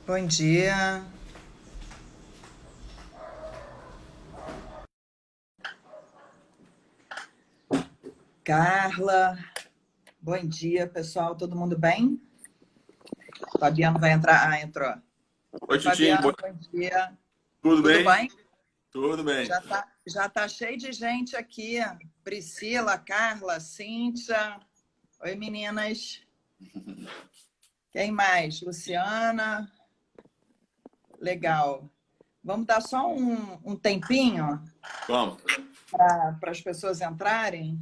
Bom dia. Carla. Bom dia, pessoal. Todo mundo bem? Fabiano vai entrar. Ah, entrou. Oi, Oi, Titinho. Fabiano. Bom dia. Tudo Tudo bem? bem? Tudo bem. Já tá cheio de gente aqui. Priscila, Carla, Cíntia. Oi, meninas. Quem mais? Luciana. Legal. Vamos dar só um tempinho Vamos. para as pessoas entrarem.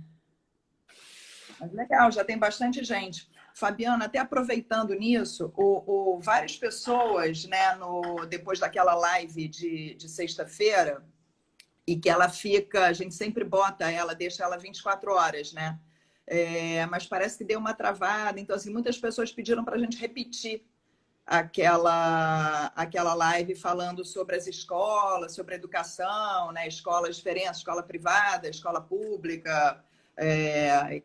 Mas legal, já tem bastante gente. Fabiana, até aproveitando nisso, várias pessoas, né, depois daquela live de sexta-feira, e que ela fica, a gente sempre bota ela, deixa ela 24 horas, né? Mas parece que deu uma travada, então assim, muitas pessoas pediram para a gente repetir aquela live falando sobre as escolas, sobre a educação, né? Escolas diferentes, escola privada, escola pública,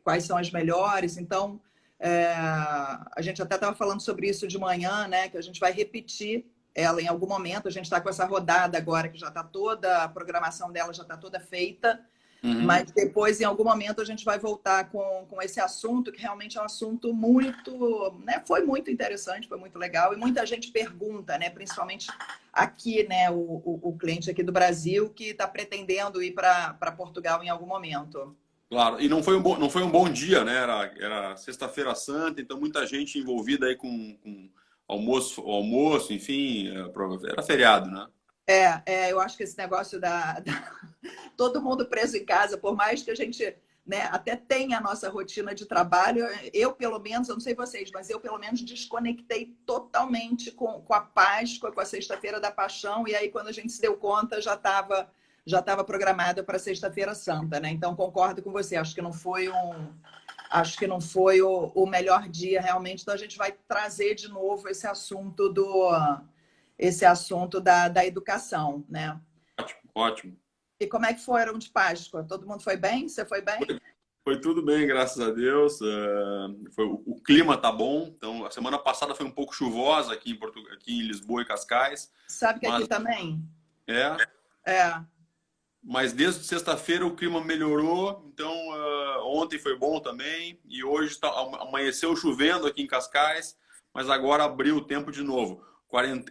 quais são as melhores. Então, a gente até estava falando sobre isso de manhã, né? Que a gente vai repetir ela em algum momento. A gente está com essa rodada agora, que já está toda, a programação dela já está toda feita. Mas depois, em algum momento, a gente vai voltar com esse assunto, que realmente é um assunto muito, né? Foi muito interessante, foi muito legal. E muita gente pergunta, né? Principalmente aqui, né? O cliente aqui do Brasil que está pretendendo ir para Portugal em algum momento. Claro, e não foi um bom dia, né? Era Sexta-feira Santa, então muita gente envolvida aí com almoço, enfim, era feriado, né? Eu acho que esse negócio todo mundo preso em casa, por mais que a gente, né, até tenha a nossa rotina de trabalho, eu pelo menos, eu não sei vocês, mas eu pelo menos desconectei totalmente com a Páscoa, com a Sexta-feira da Paixão, e aí quando a gente se deu conta já estava programada para Sexta-feira Santa, né? Então concordo com você, acho que não foi o melhor dia realmente, então a gente vai trazer de novo esse assunto da educação, né? Ótimo, ótimo. E como é que foram de Páscoa? Todo mundo foi bem? Você foi bem? Foi tudo bem, graças a Deus. O clima tá bom. Então, a semana passada foi um pouco chuvosa aqui em Lisboa e Cascais, Sabe que aqui mas também? é. É, Mas desde sexta-feira o clima melhorou, então ontem foi bom também e hoje amanheceu chovendo aqui em Cascais, mas agora abriu o tempo de novo.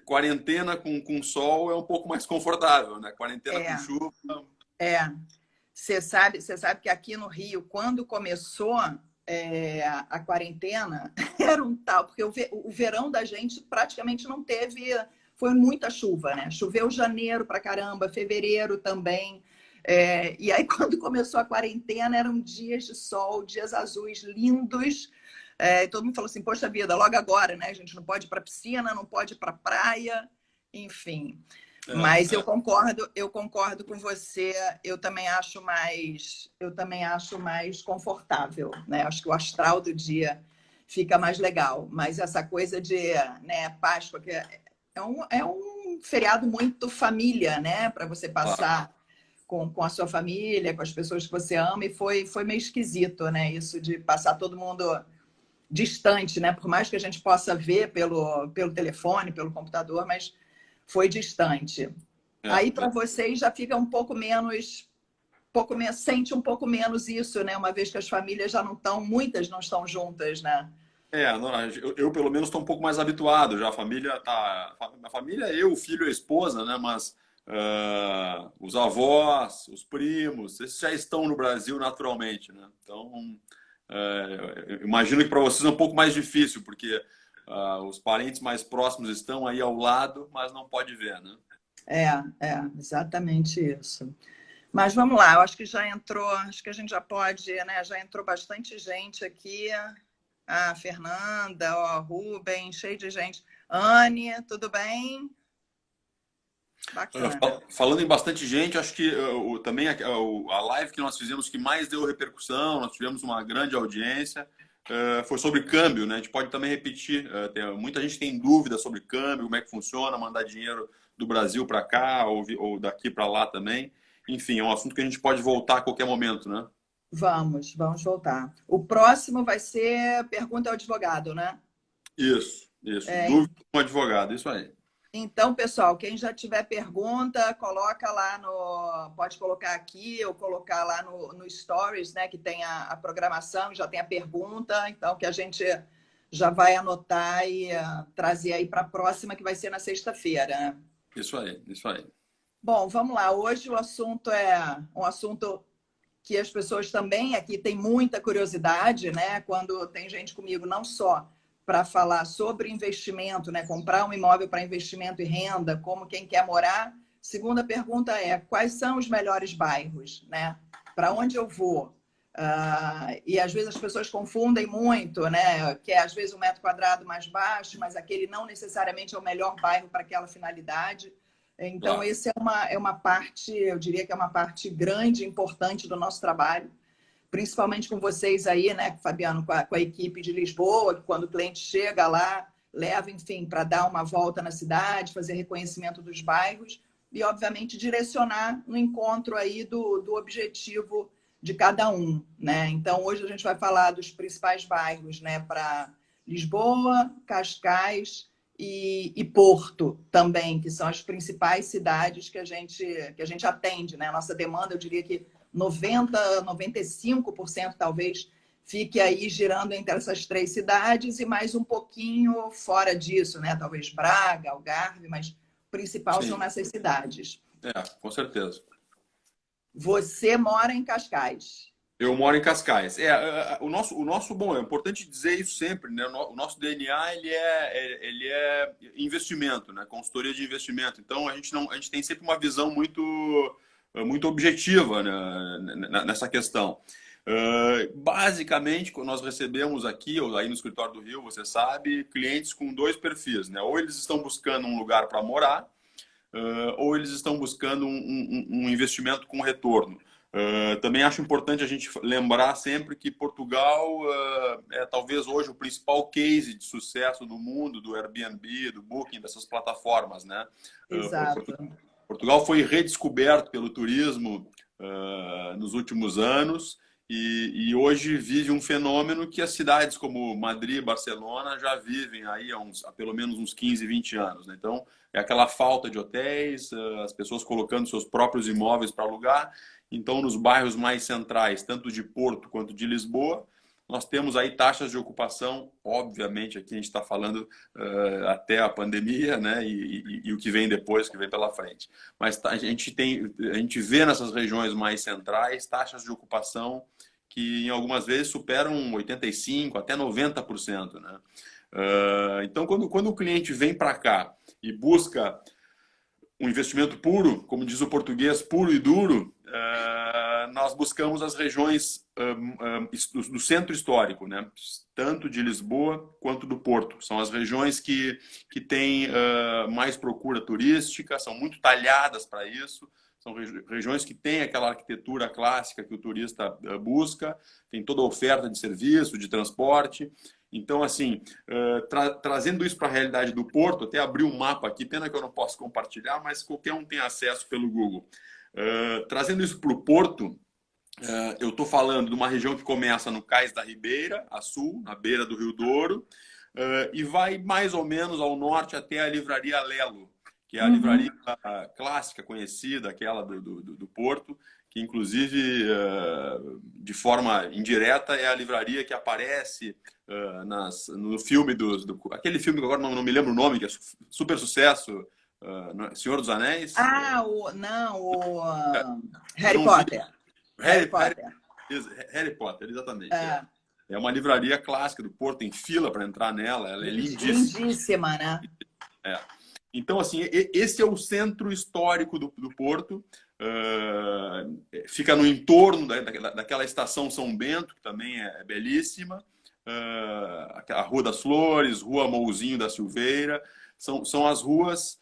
Quarentena com sol é um pouco mais confortável, né? Quarentena com é, chuva. é. Você sabe que aqui no Rio, quando começou a quarentena, era um tal, porque o verão da gente praticamente não teve, foi muita chuva, né? Choveu janeiro pra caramba, fevereiro também. E aí, quando começou a quarentena, eram dias de sol, dias azuis lindos. E todo mundo falou assim: poxa vida, logo agora, né? A gente não pode ir para piscina, não pode ir para praia, enfim. Mas eu concordo com você. Eu também acho mais confortável, né? Acho que o astral do dia fica mais legal. Mas essa coisa de, né, Páscoa, que é um feriado muito família, né? Para você passar com a sua família, com as pessoas que você ama, e foi meio esquisito, né? Isso de passar todo mundo distante, né? Por mais que a gente possa ver pelo telefone, pelo computador, mas foi distante. Aí para vocês já fica um pouco menos, sente um pouco menos isso, né? Uma vez que as famílias já não estão, muitas não estão juntas, né? Não, eu pelo menos estou um pouco mais habituado já. A família, eu, o filho e a esposa, né? Mas os avós, os primos, esses já estão no Brasil naturalmente, né? Então, eu imagino que para vocês é um pouco mais difícil, porque os parentes mais próximos estão aí ao lado, mas não pode ver, né? Exatamente isso. Mas vamos lá, eu acho que já entrou, acho que a gente já pode, né? Já entrou bastante gente aqui. A Fernanda, ó, Rubem, cheio de gente. Anne, tudo bem? Bacana. Falando em bastante gente, acho que também a live que nós fizemos que mais deu repercussão, nós tivemos uma grande audiência, foi sobre câmbio, né? A gente pode também repetir. Muita gente tem dúvida sobre câmbio, como é que funciona, mandar dinheiro do Brasil para cá ou daqui para lá também. Enfim, é um assunto que a gente pode voltar a qualquer momento, né? Vamos voltar. O próximo vai ser pergunta ao advogado, né? Isso. Dúvida com o advogado, isso aí. Então, pessoal, quem já tiver pergunta, coloca lá no. Pode colocar aqui ou colocar lá no Stories, né? Que tem a programação, já tem a pergunta, então que a gente já vai anotar e trazer aí para a próxima, que vai ser na sexta-feira, né? Isso aí. Bom, vamos lá. Hoje o assunto é um assunto que as pessoas também aqui têm muita curiosidade, né? Quando tem gente comigo, não só para falar sobre investimento, né? Comprar um imóvel para investimento e renda, como quem quer morar. Segunda pergunta é: quais são os melhores bairros, né? Para onde eu vou? E às vezes as pessoas confundem muito, né? Que é às vezes um metro quadrado mais baixo, mas aquele não necessariamente é o melhor bairro para aquela finalidade. Então, Claro. esse é uma parte, eu diria que é uma parte grande, importante do nosso trabalho, principalmente com vocês aí, né, Fabiano, com a equipe de Lisboa, que quando o cliente chega lá, leva, enfim, para dar uma volta na cidade, fazer reconhecimento dos bairros e, obviamente, direcionar no encontro aí do objetivo de cada um, né? Então, hoje a gente vai falar dos principais bairros, né, para Lisboa, Cascais e Porto também, que são as principais cidades que a gente atende, né? A nossa demanda, eu diria que 95% talvez fique aí girando entre essas três cidades e mais um pouquinho fora disso, né? Talvez Braga, Algarve, mas o principal Sim. são nessas cidades. Com certeza. Você mora em Cascais. Eu moro em Cascais. Bom, é importante dizer isso sempre, né? O nosso DNA ele é investimento, né? Consultoria de investimento. Então a gente tem sempre uma visão muito objetiva, né, nessa questão. Basicamente, quando nós recebemos aqui, ou aí no escritório do Rio, você sabe, clientes com dois perfis, né? Ou eles estão buscando um lugar para morar, ou eles estão buscando um investimento com retorno. Também acho importante a gente lembrar sempre que Portugal é talvez hoje o principal case de sucesso do mundo, do Airbnb, do Booking, dessas plataformas, né? Exato. Portugal foi redescoberto pelo turismo nos últimos anos e hoje vive um fenômeno que as cidades como Madrid e Barcelona já vivem aí há pelo menos uns 15, 20 anos, né? Então, é aquela falta de hotéis, as pessoas colocando seus próprios imóveis para alugar. Então, nos bairros mais centrais, tanto de Porto quanto de Lisboa, nós temos aí taxas de ocupação, obviamente, aqui a gente está falando até a pandemia, né? E o que vem depois, que vem pela frente. Mas a gente vê nessas regiões mais centrais taxas de ocupação que em algumas vezes superam 85% até 90%, né? Então, quando o cliente vem para cá e busca um investimento puro, como diz o português, puro e duro, nós buscamos as regiões do centro histórico, né? Tanto de Lisboa quanto do Porto. São as regiões que têm mais procura turística, são muito talhadas para isso. São regiões que têm aquela arquitetura clássica que o turista busca, tem toda a oferta de serviço, de transporte. Então, assim, trazendo isso para a realidade do Porto, até abri um mapa aqui, pena que eu não posso compartilhar, mas qualquer um tem acesso pelo Google. Trazendo isso para o Porto, eu estou falando de uma região que começa no Cais da Ribeira, a sul, na beira do Rio Douro, e vai mais ou menos ao norte até a Livraria Lelo, que é a livraria clássica, conhecida, aquela do Porto, que inclusive, de forma indireta, é a livraria que aparece no filme aquele filme que agora não me lembro o nome, que é super sucesso, Senhor dos Anéis. Harry Potter. Harry Potter, exatamente. É uma livraria clássica do Porto, tem fila para entrar nela, ela é lindíssima. Lindíssima, né? Então, assim, esse é o centro histórico do Porto. Fica no entorno daquela estação São Bento, que também é belíssima. A Rua das Flores, Rua Mouzinho da Silveira. São as ruas...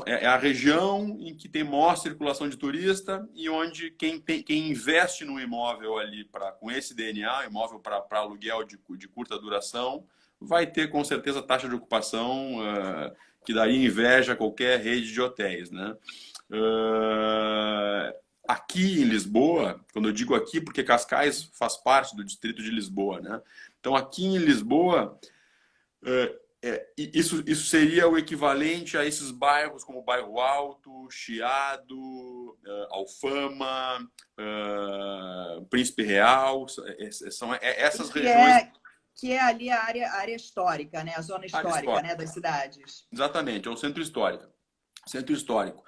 é a região em que tem maior circulação de turista e onde quem investe no imóvel ali com esse DNA, imóvel para aluguel de curta duração, vai ter com certeza taxa de ocupação que daria inveja a qualquer rede de hotéis, né? aqui em Lisboa, quando eu digo aqui, porque Cascais faz parte do distrito de Lisboa, né? Então, aqui em Lisboa, isso seria o equivalente a esses bairros como Bairro Alto, Chiado, Alfama, Príncipe Real, são essas regiões. Que é ali a área histórica, né? A zona histórica, né? Das cidades. Exatamente, é o centro histórico. Centro histórico.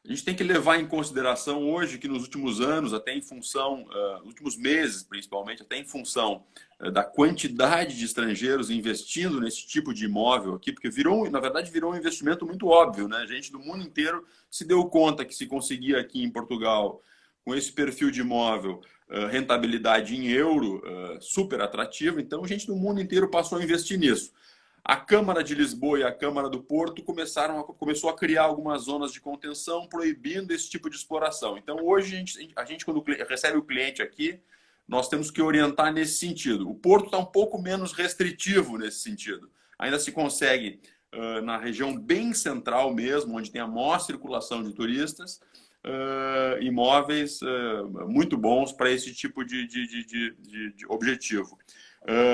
A gente tem que levar em consideração hoje que nos últimos anos, até em função, últimos meses principalmente, até em função da quantidade de estrangeiros investindo nesse tipo de imóvel aqui, porque na verdade virou um investimento muito óbvio, né? A gente do mundo inteiro se deu conta que se conseguia aqui em Portugal, com esse perfil de imóvel, rentabilidade em euro, super atrativo, então a gente do mundo inteiro passou a investir nisso. A Câmara de Lisboa e a Câmara do Porto começou a criar algumas zonas de contenção proibindo esse tipo de exploração. Então, hoje, a gente quando recebe o cliente aqui, nós temos que orientar nesse sentido. O Porto está um pouco menos restritivo nesse sentido. Ainda se consegue, na região bem central mesmo, onde tem a maior circulação de turistas, imóveis muito bons para esse tipo de objetivo.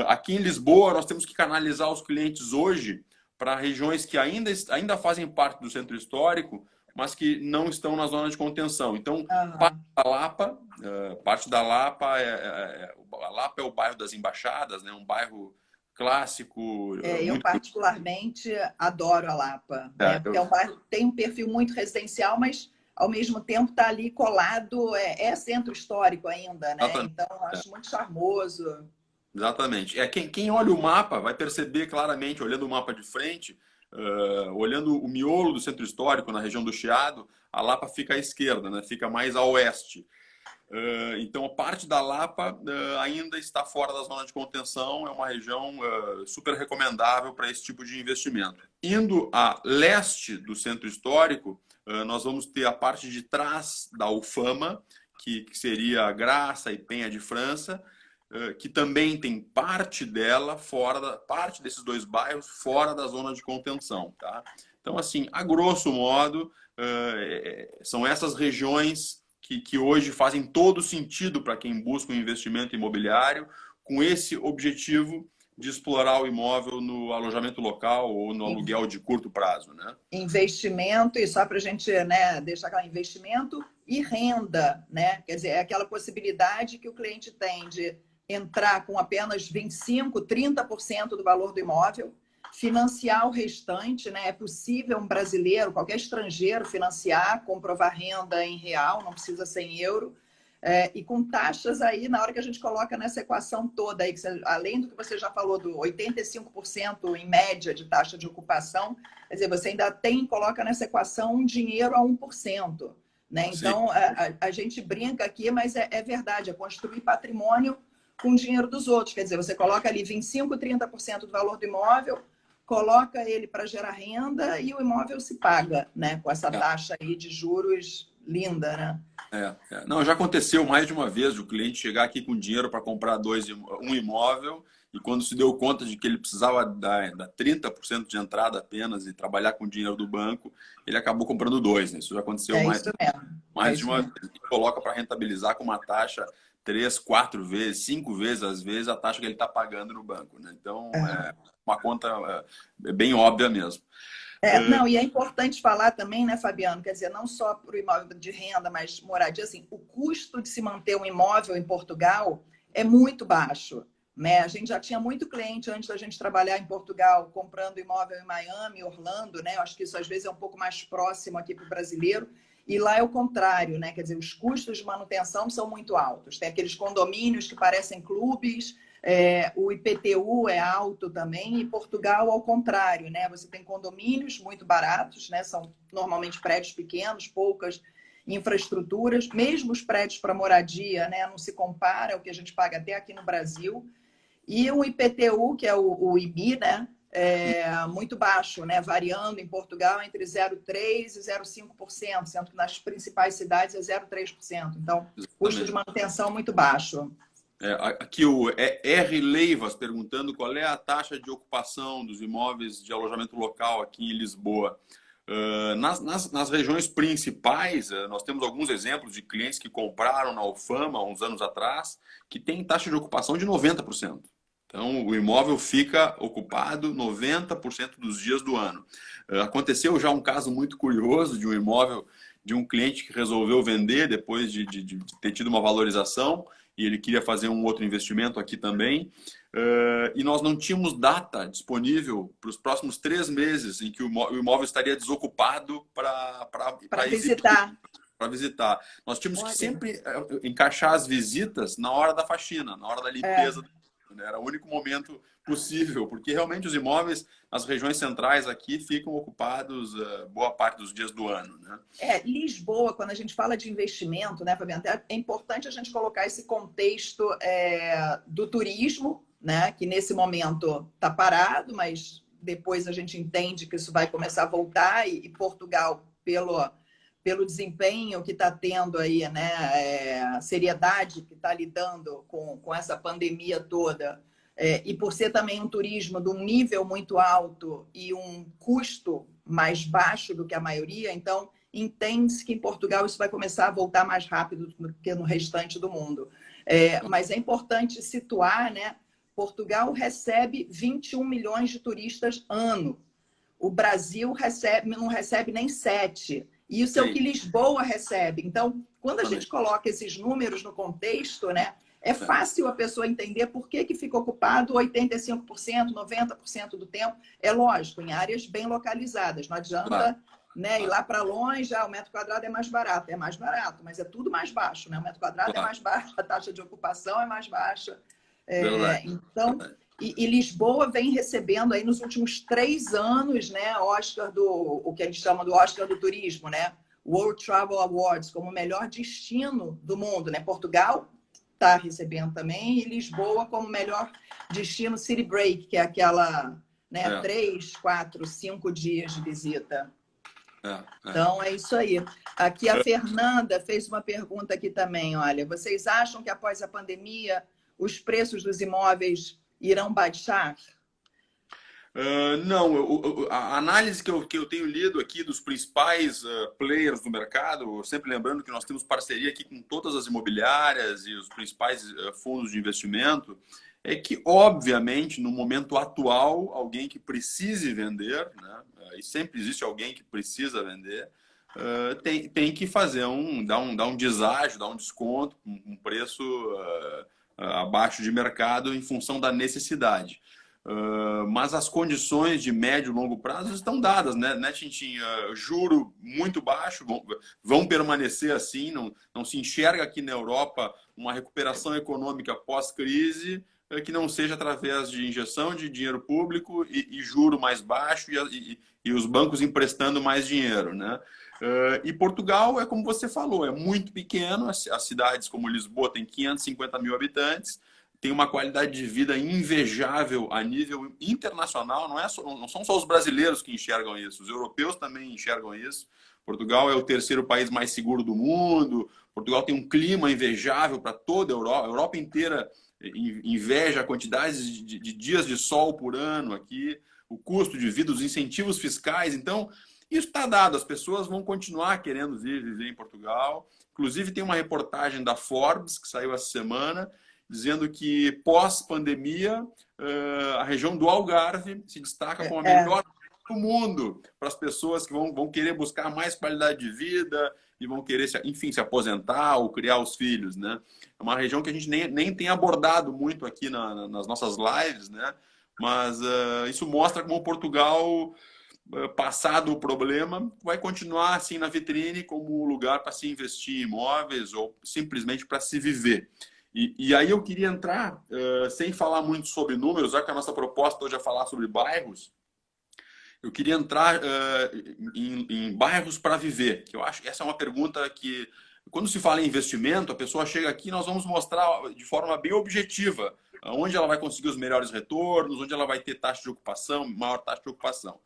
Aqui em Lisboa, nós temos que canalizar os clientes hoje para regiões que ainda fazem parte do centro histórico, mas que não estão na zona de contenção. Então, parte da Lapa a Lapa é o bairro das Embaixadas, né? Um bairro clássico. Eu particularmente adoro a Lapa, né? Porque é um bairro que tem um perfil muito residencial, mas ao mesmo tempo está ali colado, é centro histórico ainda, né? Então, acho muito charmoso. Exatamente. Quem olha o mapa vai perceber claramente, olhando o mapa de frente, olhando o miolo do centro histórico na região do Chiado, a Lapa fica à esquerda, né? Fica mais a oeste. Então, a parte da Lapa ainda está fora da zona de contenção, é uma região super recomendável para esse tipo de investimento. Indo a leste do centro histórico, nós vamos ter a parte de trás da Alfama, que seria a Graça e Penha de França, que também tem parte dela parte desses dois bairros fora da zona de contenção, tá? Então, assim, a grosso modo, são essas regiões que hoje fazem todo sentido para quem busca um investimento imobiliário com esse objetivo de explorar o imóvel no alojamento local ou no aluguel de curto prazo, né? Investimento, e só para a gente, né, deixar claro, investimento e renda, né? Quer dizer, é aquela possibilidade que o cliente tem de entrar com apenas 25%, 30% do valor do imóvel, financiar o restante, né? É possível um brasileiro, qualquer estrangeiro, financiar, comprovar renda em real, não precisa ser em euro, e com taxas aí, na hora que a gente coloca nessa equação toda, aí, que você, além do que você já falou, do 85% em média de taxa de ocupação, quer dizer, você ainda coloca nessa equação um dinheiro a 1%. Né? Então, a gente brinca aqui, mas é verdade, é construir patrimônio com o dinheiro dos outros. Quer dizer, você coloca ali 25%, 30% do valor do imóvel, coloca ele para gerar renda e o imóvel se paga, né? Com essa taxa aí de juros linda, né? Não, já aconteceu mais de uma vez o cliente chegar aqui com dinheiro para comprar um imóvel e quando se deu conta de que ele precisava dar 30% de entrada apenas e trabalhar com o dinheiro do banco, ele acabou comprando dois, né? Isso já aconteceu mais de uma vez. Ele coloca para rentabilizar com uma taxa 3, 4 vezes, 5 vezes, às vezes, a taxa que ele está pagando no banco, né? Então, é uma conta bem óbvia mesmo. Não, e é importante falar também, né, Fabiano? Quer dizer, não só para o imóvel de renda, mas moradia, assim, o custo de se manter um imóvel em Portugal é muito baixo, né? A gente já tinha muito cliente antes da gente trabalhar em Portugal, comprando imóvel em Miami, Orlando, né? Eu acho que isso às vezes é um pouco mais próximo aqui para o brasileiro. E lá é o contrário, né? Quer dizer, os custos de manutenção são muito altos. Tem aqueles condomínios que parecem clubes, o IPTU é alto também, e Portugal, ao contrário, né? Você tem condomínios muito baratos, né? São normalmente prédios pequenos, poucas infraestruturas, mesmo os prédios para moradia, né? Não se compara ao que a gente paga até aqui no Brasil. E o IPTU, que é o IMI, né? Muito baixo, né? Variando em Portugal entre 0,3% e 0,5%, sendo que nas principais cidades é 0,3%. Então, custo de manutenção muito baixo. Aqui o R. Leivas perguntando qual é a taxa de ocupação dos imóveis de alojamento local aqui em Lisboa. Nas regiões principais, nós temos alguns exemplos de clientes que compraram na Alfama há uns anos atrás, que tem taxa de ocupação de 90%. Então, o imóvel fica ocupado 90% dos dias do ano. Aconteceu já um caso muito curioso de um imóvel de um cliente que resolveu vender depois de ter tido uma valorização e ele queria fazer um outro investimento aqui também. E nós não tínhamos data disponível para os próximos 3 meses em que o imóvel estaria desocupado para visitar. Para visitar. Nós tínhamos que sempre encaixar as visitas na hora da faxina, na hora da limpeza. Era o único momento possível, porque realmente os imóveis nas regiões centrais aqui ficam ocupados boa parte dos dias do ano, né? Lisboa, quando a gente fala de investimento, né, Fabiano, é importante a gente colocar esse contexto do turismo, né, que nesse momento está parado, mas depois a gente entende que isso vai começar a voltar e Portugal, pelo desempenho que está tendo aí, né, a seriedade que está lidando com essa pandemia toda, e por ser também um turismo de um nível muito alto e um custo mais baixo do que a maioria, então entende-se que em Portugal isso vai começar a voltar mais rápido do que no restante do mundo. Mas é importante situar, né, Portugal recebe 21 milhões de turistas ano. O Brasil não recebe nem 7. E isso é o que Lisboa recebe. Então, quando a gente coloca esses números no contexto, né, é fácil a pessoa entender por que fica ocupado 85%, 90% do tempo. É lógico, em áreas bem localizadas. Não adianta, né, ir lá para longe, o metro quadrado é mais barato. É mais barato, mas é tudo mais baixo, né? O metro quadrado é mais baixo, a taxa de ocupação é mais baixa. Então, e Lisboa vem recebendo aí nos últimos 3 anos, né, o que a gente chama do Oscar do turismo, né? World Travel Awards, como o melhor destino do mundo, né? Portugal está recebendo também, e Lisboa como melhor destino City Break, que é aquela, né, 3, 4, 5 dias de visita. Então, é isso aí. Aqui a Fernanda fez uma pergunta aqui também, olha, vocês acham que após a pandemia os preços dos imóveis irão baixar? Não, a análise que eu tenho lido aqui dos principais players do mercado, sempre lembrando que nós temos parceria aqui com todas as imobiliárias e os principais fundos de investimento, é que, obviamente, no momento atual, alguém que precise vender, né, e sempre existe alguém que precisa vender, tem que fazer dar um deságio, dar um desconto, um preço abaixo de mercado em função da necessidade. Mas as condições de médio e longo prazo estão dadas, né Tintin? Juro muito baixo, vão permanecer assim, não se enxerga aqui na Europa uma recuperação econômica pós-crise que não seja através de injeção de dinheiro público e juro mais baixo e os bancos emprestando mais dinheiro, né? E Portugal é como você falou, é muito pequeno, as cidades como Lisboa tem 550 mil habitantes, tem uma qualidade de vida invejável a nível internacional. Não são só os brasileiros que enxergam isso, os europeus também enxergam isso. Portugal é o 3º país mais seguro do mundo. Portugal tem um clima invejável para toda a Europa. A Europa inteira inveja a quantidade de dias de sol por ano aqui, o custo de vida, os incentivos fiscais. Então, isso está dado. As pessoas vão continuar querendo viver em Portugal. Inclusive, tem uma reportagem da Forbes que saiu essa semana, dizendo que pós-pandemia a região do Algarve se destaca como a melhor do mundo para as pessoas que vão querer buscar mais qualidade de vida e vão querer, enfim, se aposentar ou criar os filhos, né? É uma região que a gente nem tem abordado muito aqui nas nossas lives, né? Mas isso mostra como Portugal, passado o problema, vai continuar assim na vitrine como lugar para se investir em imóveis ou simplesmente para se viver. E aí eu queria entrar, sem falar muito sobre números, já que a nossa proposta hoje é falar sobre bairros, eu queria entrar em bairros para viver, que eu acho que essa é uma pergunta que, quando se fala em investimento, a pessoa chega aqui e nós vamos mostrar de forma bem objetiva onde ela vai conseguir os melhores retornos, onde ela vai ter taxa de ocupação, maior taxa de ocupação.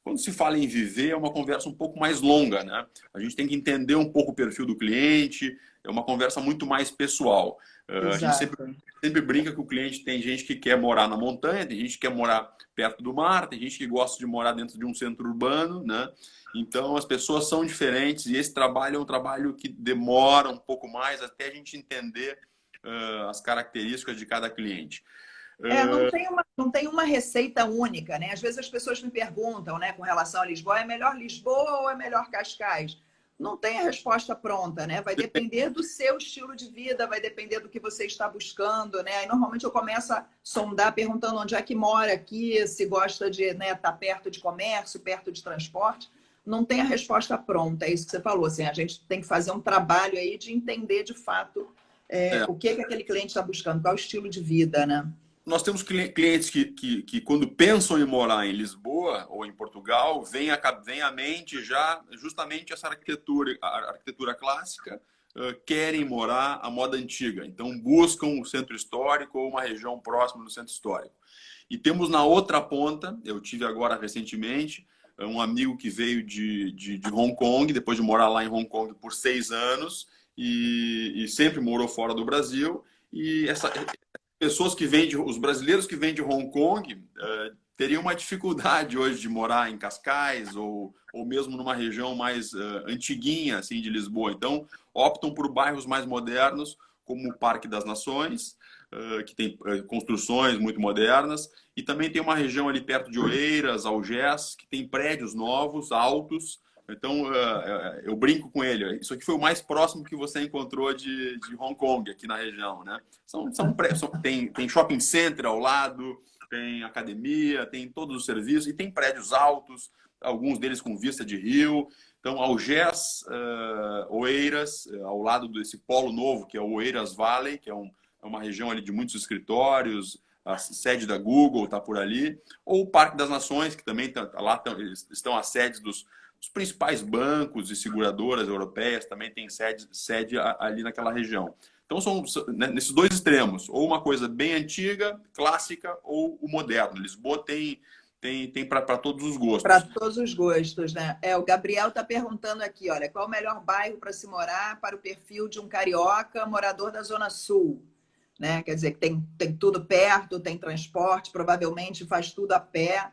Quando se fala em viver, é uma conversa um pouco mais longa, né? A gente tem que entender um pouco o perfil do cliente, é uma conversa muito mais pessoal. A gente Exato. sempre brinca que o cliente tem gente que quer morar na montanha, tem gente que quer morar perto do mar, tem gente que gosta de morar dentro de um centro urbano, né? Então, as pessoas são diferentes e esse trabalho é um trabalho que demora um pouco mais até a gente entender as características de cada cliente. Não tem uma receita única, né? Às vezes as pessoas me perguntam, né, com relação a Lisboa, é melhor Lisboa ou é melhor Cascais? Não tem a resposta pronta, né? Vai depender do seu estilo de vida, vai depender do que você está buscando, né? E normalmente eu começo a sondar perguntando onde é que mora aqui, se gosta de, né, estar perto de comércio, perto de transporte. Não tem a resposta pronta, é isso que você falou. Assim, a gente tem que fazer um trabalho aí de entender de fato É, o que aquele cliente está buscando, qual é o estilo de vida, né? nós temos clientes que, quando pensam em morar em Lisboa ou em Portugal, vem à mente já justamente essa arquitetura, a arquitetura clássica, querem morar à moda antiga. Então, buscam o centro histórico ou uma região próxima do centro histórico. E temos na outra ponta, eu tive agora recentemente, um amigo que veio de Hong Kong, depois de morar lá em Hong Kong por 6 anos, e sempre morou fora do Brasil. E pessoas que vêm os brasileiros que vêm de Hong Kong teriam uma dificuldade hoje de morar em Cascais ou mesmo numa região mais antiguinha assim de Lisboa. Então optam por bairros mais modernos, como o Parque das Nações, que tem construções muito modernas, e também tem uma região ali perto de Oeiras, Algés, que tem prédios novos, altos. Então, eu brinco com ele. Isso aqui foi o mais próximo que você encontrou de Hong Kong, aqui na região, né? Tem shopping center ao lado, tem academia, tem todos os serviços, e tem prédios altos, alguns deles com vista de rio. Então, Algés, Oeiras, ao lado desse polo novo, que é o Oeiras Valley, que é uma região ali de muitos escritórios, a sede da Google está por ali, ou o Parque das Nações, que também lá estão as sedes os principais bancos e seguradoras europeias, também tem sede ali naquela região. Então, são nesses dois extremos, ou uma coisa bem antiga, clássica, ou o moderno. Lisboa tem para todos os Para gostos. todos os gostos, né? O Gabriel está perguntando aqui, olha, qual o melhor bairro para se morar para o perfil de um carioca morador da Zona Sul? Né? Quer dizer, que tem tudo perto, tem transporte, provavelmente faz tudo a pé.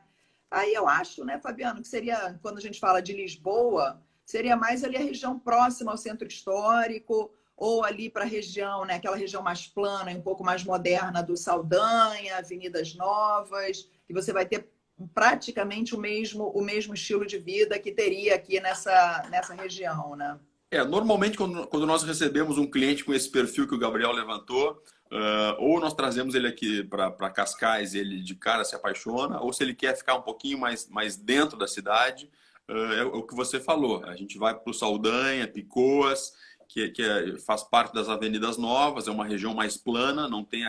Aí eu acho, né, Fabiano, que seria, quando a gente fala de Lisboa, seria mais ali a região próxima ao centro histórico, ou ali para a região, né, aquela região mais plana e um pouco mais moderna do Saldanha, Avenidas Novas, que você vai ter praticamente o mesmo estilo de vida que teria aqui nessa região, né? Normalmente, quando nós recebemos um cliente com esse perfil que o Gabriel levantou, ou nós trazemos ele aqui para Cascais, ele de cara se apaixona, ou se ele quer ficar um pouquinho mais dentro da cidade, é o que você falou. A gente vai para o Saldanha, Picoas, faz parte das Avenidas Novas, é uma região mais plana, não tem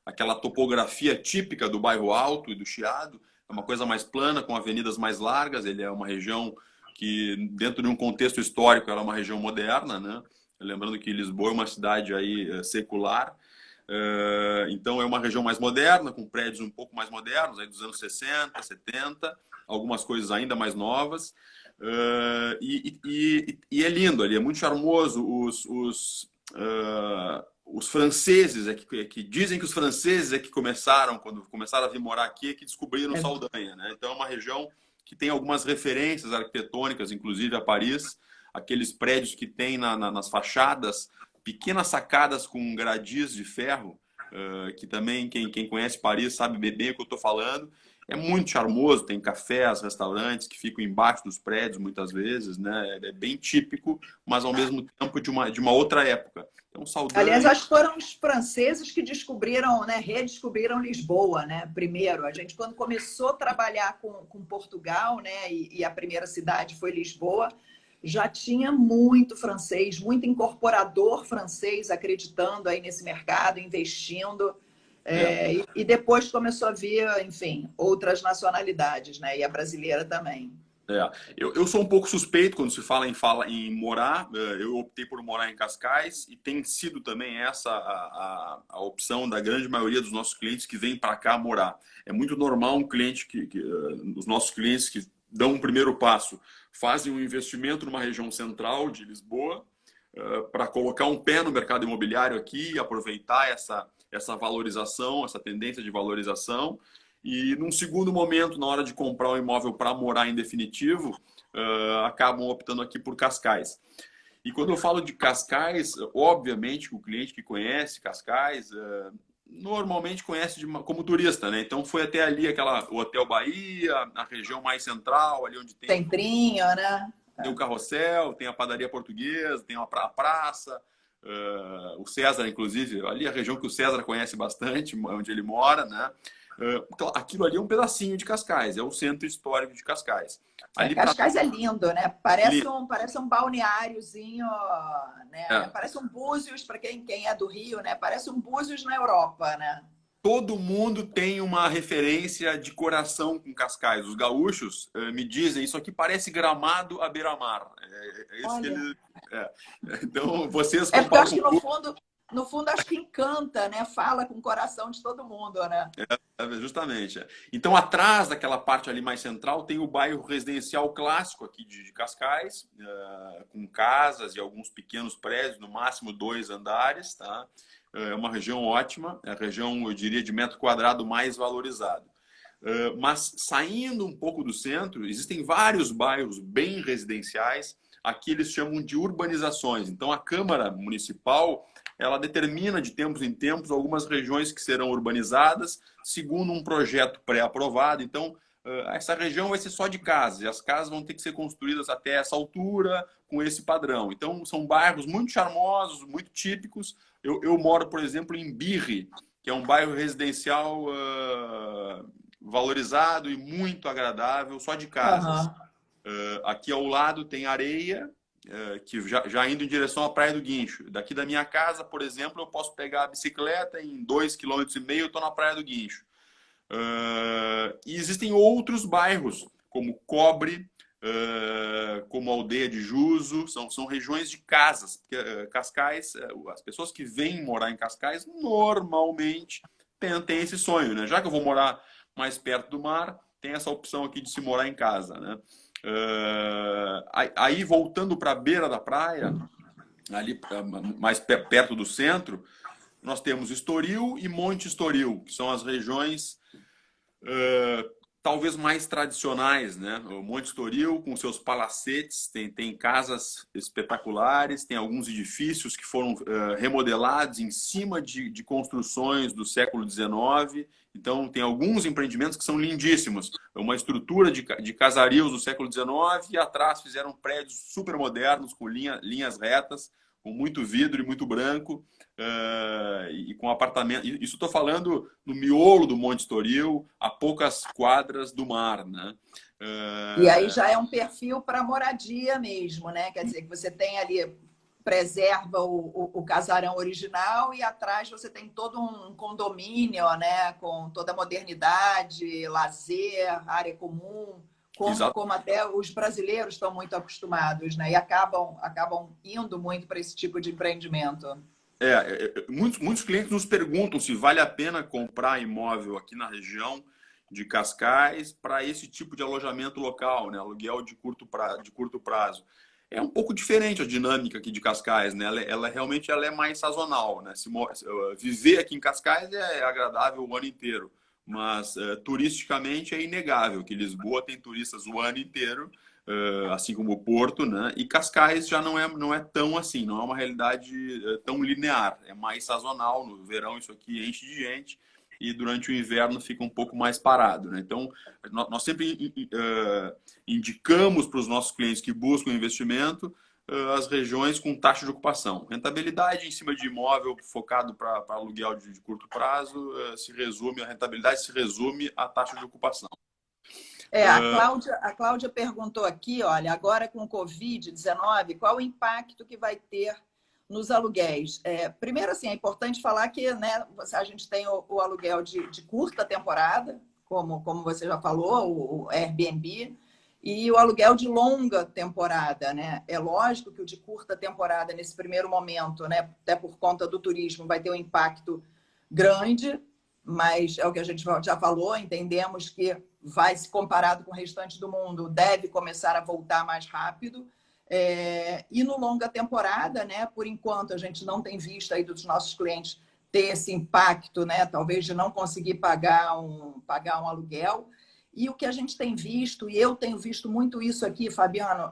aquela topografia típica do bairro Alto e do Chiado, é uma coisa mais plana, com avenidas mais largas, ele é uma região que, dentro de um contexto histórico, ela é uma região moderna, né? Lembrando que Lisboa é uma cidade aí secular, então é uma região mais moderna, com prédios um pouco mais modernos, aí dos anos 60, 70, algumas coisas ainda mais novas, e é lindo ali, é muito charmoso. Os franceses que dizem que os franceses que quando começaram a vir morar aqui, que descobriram Saldanha, né? Então é uma região que tem algumas referências arquitetônicas, inclusive a Paris, aqueles prédios que tem nas fachadas pequenas sacadas com gradis de ferro, que também quem conhece Paris sabe bem o que eu estou falando. É muito charmoso, tem cafés, restaurantes que ficam embaixo dos prédios muitas vezes, né? É bem típico, mas ao mesmo tempo de uma outra época. Então, Saldanha... Aliás, acho que foram os franceses que descobriram, né, redescobriram Lisboa, né? Primeiro, a gente quando começou a trabalhar com Portugal, né, e a primeira cidade foi Lisboa, já tinha muito francês, muito incorporador francês acreditando aí nesse mercado, investindo. E depois começou a vir, enfim, outras nacionalidades, né? E a brasileira também. Eu sou um pouco suspeito quando se fala em morar. Eu optei por morar em Cascais e tem sido também essa a opção da grande maioria dos nossos clientes que vêm para cá morar. É muito normal um cliente os nossos clientes que dão um primeiro passo, fazem um investimento numa região central de Lisboa, para colocar um pé no mercado imobiliário aqui e aproveitar essa valorização, essa tendência de valorização. E num segundo momento, na hora de comprar um imóvel para morar em definitivo, acabam optando aqui por Cascais. E quando eu falo de Cascais, obviamente o cliente que conhece Cascais normalmente conhece como turista, né? Então foi até ali o Hotel Bahia, a região mais central, ali onde tem Centrinho, né? tem o Carrossel, tem a padaria portuguesa, tem a praça, o César, inclusive, ali a região que o César conhece bastante, onde ele mora, né? Então, aquilo ali é um pedacinho de Cascais, é o centro histórico de Cascais. Ali Cascais é lindo, né? Parece lindo. parece um balneáriozinho, né? É. Parece um Búzios, para quem é do Rio, né? Parece um Búzios na Europa, né? Todo mundo tem uma referência de coração com Cascais. Os gaúchos me dizem, isso aqui parece Gramado à beira-mar. É isso que Olha. eles... Então, vocês É porque eu comparam acho que no fundo acho que encanta, né? Fala com o coração de todo mundo, né? Justamente. Então, atrás daquela parte ali mais central, tem o bairro residencial clássico aqui de Cascais, com casas e alguns pequenos prédios, no máximo 2 andares, tá? É uma região ótima, é a região, eu diria, de metro quadrado mais valorizado. Mas saindo um pouco do centro, existem vários bairros bem residenciais, aqui eles chamam de urbanizações. Então, a Câmara Municipal ela determina de tempos em tempos algumas regiões que serão urbanizadas segundo um projeto pré-aprovado. Então, essa região vai ser só de casas, e as casas vão ter que ser construídas até essa altura, com esse padrão. Então, são bairros muito charmosos, muito típicos. Eu moro, por exemplo, em Birre, que é um bairro residencial valorizado e muito agradável, só de casas. Uhum. Aqui ao lado tem areia, que já indo em direção à Praia do Guincho. Daqui da minha casa, por exemplo, eu posso pegar a bicicleta, em 2,5 km eu estou na Praia do Guincho. E existem outros bairros, como Cobre, como a Aldeia de Juso, são regiões de casas. Porque, Cascais, as pessoas que vêm morar em Cascais normalmente têm esse sonho, né? Já que eu vou morar mais perto do mar, tem essa opção aqui de se morar em casa, né? Aí voltando para a beira da praia, ali mais perto do centro, nós temos Estoril e Monte Estoril, que são as regiões talvez mais tradicionais, né? O Monte Estoril com seus palacetes, tem casas espetaculares, tem alguns edifícios que foram remodelados em cima de construções do século XIX. Então, tem alguns empreendimentos que são lindíssimos. Uma estrutura de casarios do século XIX e atrás fizeram prédios super modernos, com linhas retas, com muito vidro e muito branco, e com apartamento. Isso estou falando no miolo do Monte Estoril, a poucas quadras do mar, né? E aí já é um perfil para moradia mesmo, né? Quer dizer, que você tem ali, preserva o casarão original e atrás você tem todo um condomínio, né? Com toda a modernidade, lazer, área comum, como até os brasileiros estão muito acostumados, né? E acabam indo muito para esse tipo de empreendimento. Muitos clientes nos perguntam se vale a pena comprar imóvel aqui na região de Cascais para esse tipo de alojamento local, né? Aluguel de curto prazo. É um pouco diferente a dinâmica aqui de Cascais, né? Ela realmente é mais sazonal, né? Viver aqui em Cascais é agradável o ano inteiro, mas turisticamente é inegável que Lisboa tem turistas o ano inteiro, assim como o Porto, né? E Cascais já não é tão assim, não é uma realidade tão linear, é mais sazonal. No verão isso aqui enche de gente e durante o inverno fica um pouco mais parado, né? Então, nós sempre indicamos para os nossos clientes que buscam investimento as regiões com taxa de ocupação. Rentabilidade em cima de imóvel focado para aluguel de curto prazo, a rentabilidade se resume à taxa de ocupação. A Cláudia perguntou aqui, olha, agora com o Covid-19, qual o impacto que vai ter nos aluguéis? Primeiro, assim, é importante falar que, né, a gente tem o aluguel de curta temporada, como você já falou, o Airbnb, e o aluguel de longa temporada, né? É lógico que o de curta temporada, nesse primeiro momento, né, até por conta do turismo, vai ter um impacto grande, mas é o que a gente já falou, entendemos que vai, se comparado com o restante do mundo, deve começar a voltar mais rápido. E no longa temporada, né, por enquanto, a gente não tem visto aí dos nossos clientes ter esse impacto, né, talvez de não conseguir pagar um aluguel. E o que a gente tem visto, e eu tenho visto muito isso aqui, Fabiano,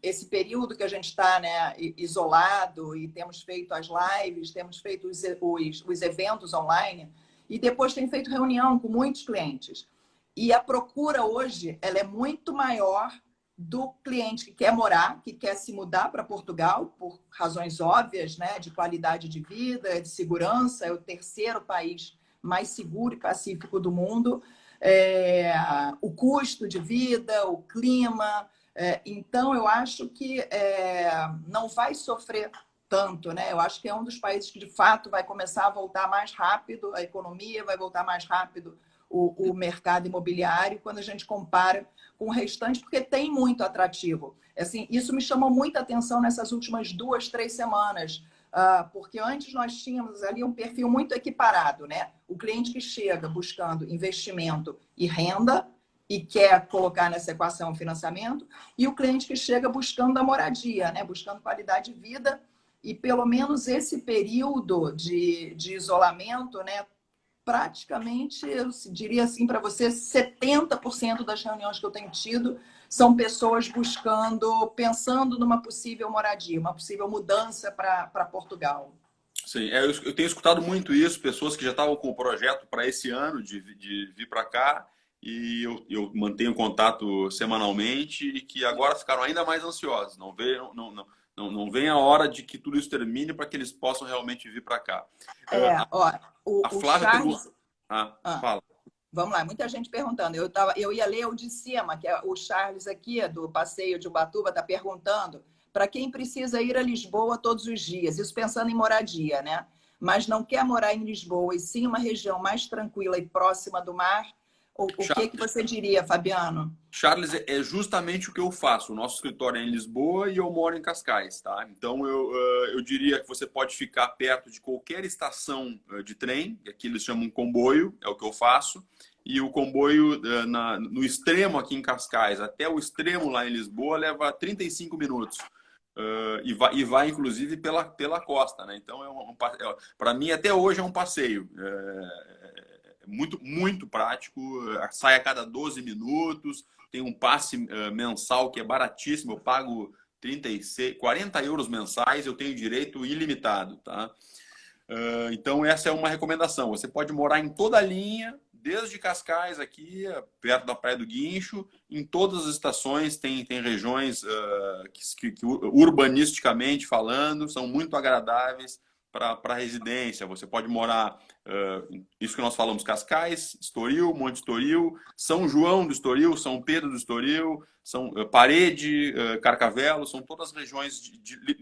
esse período que a gente está, né, isolado, e temos feito as lives, temos feito os eventos online, e depois tem feito reunião com muitos clientes. E a procura hoje ela é muito maior do cliente que quer morar, que quer se mudar para Portugal, por razões óbvias, né, de qualidade de vida, de segurança, é o terceiro país mais seguro e pacífico do mundo. O custo de vida, o clima. Então, eu acho que não vai sofrer tanto, né? Eu acho que é um dos países que, de fato, vai começar a voltar mais rápido, a economia vai voltar mais rápido, o mercado imobiliário, quando a gente compara com o restante, porque tem muito atrativo. Assim, isso me chamou muita atenção nessas últimas 2, 3 semanas, porque antes nós tínhamos ali um perfil muito equiparado, né? O cliente que chega buscando investimento e renda e quer colocar nessa equação o financiamento, e o cliente que chega buscando a moradia, né? Buscando qualidade de vida, e pelo menos esse período de isolamento, né? Praticamente, eu diria assim para você, 70% das reuniões que eu tenho tido são pessoas pensando numa possível moradia, uma possível mudança para Portugal. Sim, eu tenho escutado muito isso, pessoas que já estavam com o projeto para esse ano de vir para cá, e eu mantenho contato semanalmente, e que agora ficaram ainda mais ansiosos. Não vem a hora de que tudo isso termine para que eles possam realmente vir para cá. Ó, A o Flávia Charles... pergunta. Fala. Vamos lá, muita gente perguntando. Eu ia ler o de cima, que é o Charles aqui, do Passeio de Ubatuba, está perguntando para quem precisa ir a Lisboa todos os dias, isso pensando em moradia, né? Mas não quer morar em Lisboa, e sim uma região mais tranquila e próxima do mar. O que você diria, Fabiano? Charles, é justamente o que eu faço. O nosso escritório é em Lisboa e eu moro em Cascais, tá? Então eu diria que você pode ficar perto de qualquer estação de trem, que aqui eles chamam comboio, é o que eu faço. E o comboio no extremo aqui em Cascais até o extremo lá em Lisboa leva 35 minutos. E vai inclusive pela costa, né? Então para mim até hoje é um passeio. Muito, muito prático, sai a cada 12 minutos, tem um passe mensal que é baratíssimo, eu pago 40 euros mensais, eu tenho direito ilimitado, tá? Então essa é uma recomendação, você pode morar em toda a linha, desde Cascais aqui, perto da Praia do Guincho, em todas as estações, tem regiões que urbanisticamente falando, são muito agradáveis para residência. Você pode morar, isso que nós falamos, Cascais, Estoril, Monte Estoril, São João do Estoril, São Pedro do Estoril, Parede, Carcavelos, são todas regiões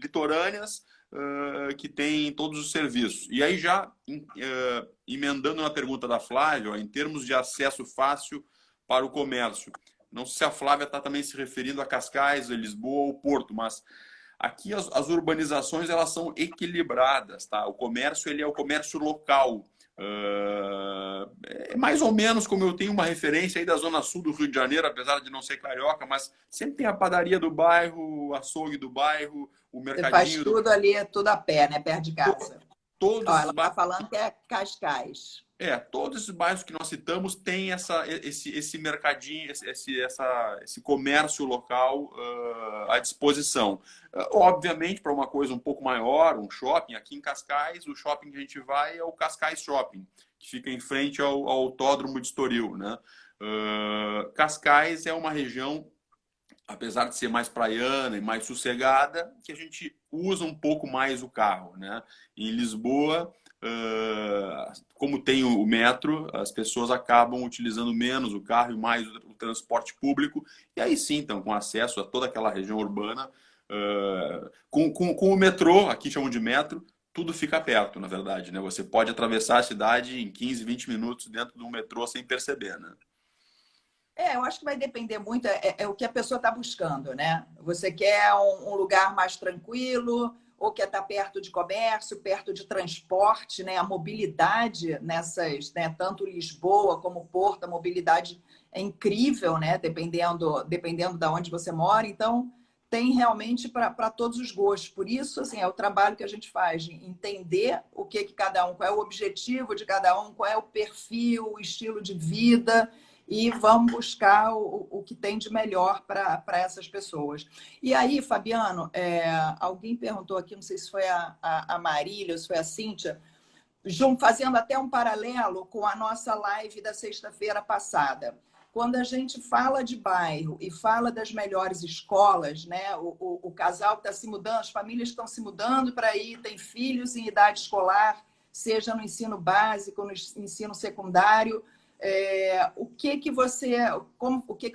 litorâneas que têm todos os serviços. E aí já emendando na pergunta da Flávia, em termos de acesso fácil para o comércio. Não sei se a Flávia está também se referindo a Cascais, a Lisboa ou Porto, mas aqui as urbanizações elas são equilibradas, tá? O comércio ele é o comércio local. É mais ou menos como eu tenho uma referência aí da zona sul do Rio de Janeiro, apesar de não ser carioca, mas sempre tem a padaria do bairro, o açougue do bairro, o mercadinho. Você faz tudo ali, tudo a pé, né? Perto de casa. Ela está falando que é Cascais. Todos esses bairros que nós citamos têm esse mercadinho, esse comércio local à disposição. Obviamente, para uma coisa um pouco maior, um shopping, aqui em Cascais, o shopping que a gente vai é o Cascais Shopping, que fica em frente ao Autódromo de Estoril, né? Cascais é uma região, apesar de ser mais praiana e mais sossegada, que a gente usa um pouco mais o carro, né? Em Lisboa, como tem o metro, as pessoas acabam utilizando menos o carro e mais o transporte público, e aí sim, então, com acesso a toda aquela região urbana, com o metrô, aqui chamam de metro, tudo fica perto, na verdade, né? Você pode atravessar a cidade em 15, 20 minutos dentro de um metrô sem perceber, né? Eu acho que vai depender muito, é o que a pessoa está buscando, né? Você quer um lugar mais tranquilo, ou quer estar perto de comércio, perto de transporte, né? A mobilidade nessas, né? Tanto Lisboa como Porto, a mobilidade é incrível, né? Dependendo de onde você mora. Então, tem realmente para todos os gostos. Por isso, assim, é o trabalho que a gente faz, de entender o que cada um, qual é o objetivo de cada um, qual é o perfil, o estilo de vida, e vamos buscar o que tem de melhor para essas pessoas. E aí, Fabiano, alguém perguntou aqui, não sei se foi a Marília ou se foi a Cíntia, fazendo até um paralelo com a nossa live da sexta-feira passada. Quando a gente fala de bairro e fala das melhores escolas, né? O casal está se mudando, as famílias estão se mudando para aí, tem filhos em idade escolar, seja no ensino básico, no ensino secundário. O que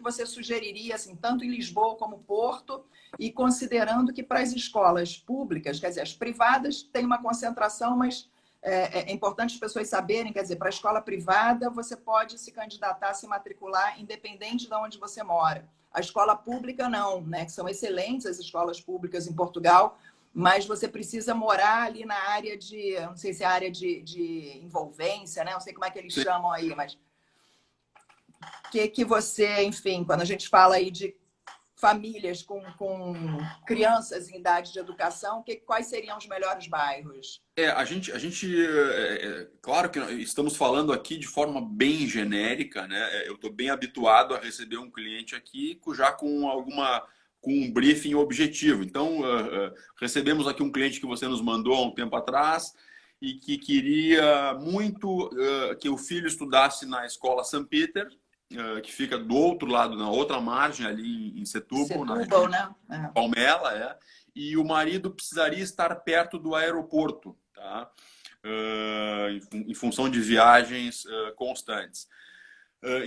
você sugeriria, assim, tanto em Lisboa como Porto, e considerando que para as escolas públicas, quer dizer, as privadas têm uma concentração, mas é importante as pessoas saberem, quer dizer, para a escola privada você pode se candidatar, se matricular, independente de onde você mora. A escola pública não, né? Que são excelentes as escolas públicas em Portugal, mas você precisa morar ali na área de, não sei se é área de envolvência, né? Não sei como é que eles chamam aí, mas que você, enfim, quando a gente fala aí de famílias com crianças em idade de educação, quais seriam os melhores bairros? Claro que estamos falando aqui de forma bem genérica, né? Eu estou bem habituado a receber um cliente aqui já com um briefing objetivo. Então, recebemos aqui um cliente que você nos mandou há um tempo atrás e que queria muito que o filho estudasse na escola St. Peter, que fica do outro lado, na outra margem, ali em Setúbal, na região de Palmela, e o marido precisaria estar perto do aeroporto, tá? Em função de viagens constantes.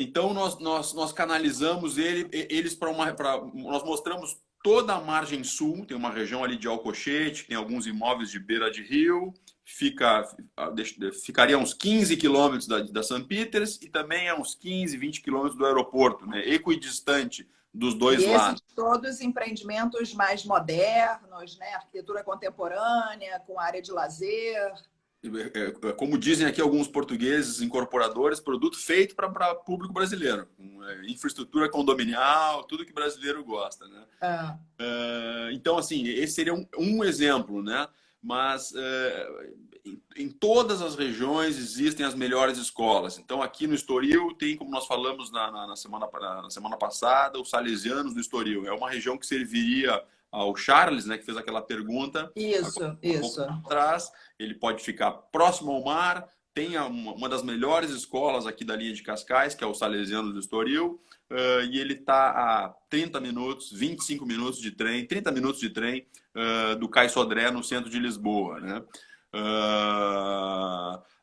Então, nós canalizamos eles para nós mostramos toda a margem sul, tem uma região ali de Alcochete, tem alguns imóveis de beira de rio, ficaria a uns 15 quilômetros da St. Peters e também a uns 15, 20 quilômetros do aeroporto, né? Equidistante dos dois lados. Todos empreendimentos mais modernos, né? Arquitetura contemporânea, com área de lazer. Como dizem aqui alguns portugueses incorporadores, produto feito para público brasileiro, com infraestrutura condominial, tudo que brasileiro gosta, né? Então, assim, esse seria um exemplo, né? Mas em todas as regiões existem as melhores escolas. Então, aqui no Estoril tem, como nós falamos na semana passada, os Salesianos do Estoril. É uma região que serviria ao Charles, né, que fez aquela pergunta. Isso. Atrás, ele pode ficar próximo ao mar. Tem uma das melhores escolas aqui da linha de Cascais, que é o Salesianos do Estoril, e ele está a 30 minutos, 25 minutos de trem, 30 minutos de trem do Cais Sodré, no centro de Lisboa, né?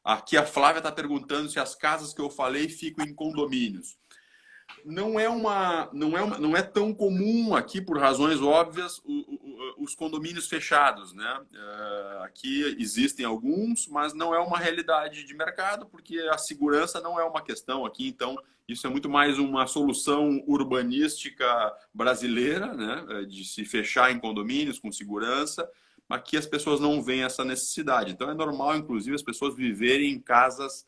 Aqui a Flávia está perguntando se as casas que eu falei ficam em condomínios. Não é tão comum aqui, por razões óbvias, os condomínios fechados, né? Aqui existem alguns, mas não é uma realidade de mercado, porque a segurança não é uma questão aqui. Então, isso é muito mais uma solução urbanística brasileira, né? De se fechar em condomínios com segurança. Aqui as pessoas não veem essa necessidade. Então, é normal, inclusive, as pessoas viverem em casas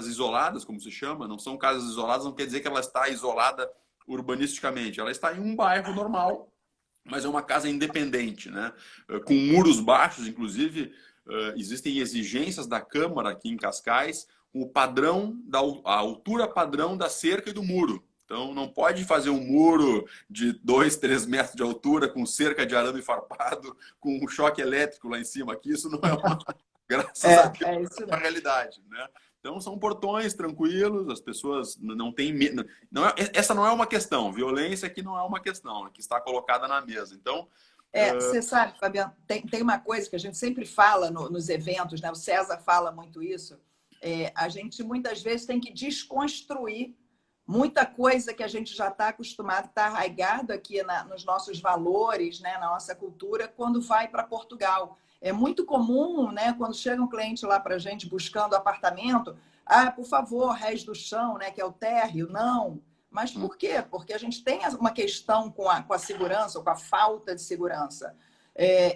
isoladas, como se chama. Não são casas isoladas, não quer dizer que ela está isolada urbanisticamente. Ela está em um bairro normal, mas é uma casa independente, né? Com muros baixos, inclusive, existem exigências da Câmara aqui em Cascais, o padrão, a altura padrão da cerca e do muro. Então, não pode fazer um muro de 2, 3 metros de altura com cerca de arame farpado, com um choque elétrico lá em cima. Aqui isso não é uma... Graças a Deus, é a realidade, né? Então, são portões tranquilos, as pessoas não têm medo. Essa não é uma questão. Violência aqui não é uma questão, que está colocada na mesa. Então, você sabe, Fabiano, tem uma coisa que a gente sempre fala nos eventos, né? O César fala muito isso. A gente muitas vezes tem que desconstruir muita coisa que a gente já está acostumado, está arraigado aqui nos nossos valores, né? Na nossa cultura, quando vai para Portugal. É muito comum, né, quando chega um cliente lá para a gente buscando apartamento, por favor, rés do chão, né, que é o térreo. Não. Mas por quê? Porque a gente tem uma questão com a segurança, ou com a falta de segurança.